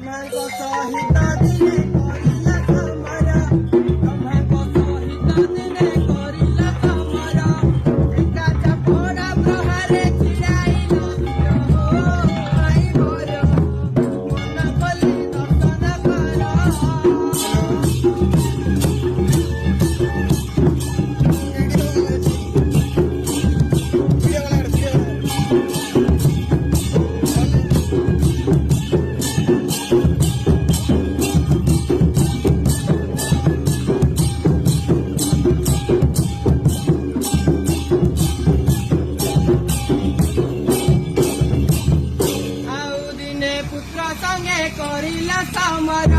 ତମେଙ୍କ ସହିତ ଦିନେ କରିଲା ତମର ତମେଙ୍କ ସହିତ ଦିନେ କରିଲା ତମର ଏକା ଚାପଡ଼ା ପ୍ରହାରେ ଛିଡ଼ାଇଲ ଆଇ ମୋର ମନ ଖୋଲି ଦର୍ଶନ କର। पुत्र संगे करिला समर।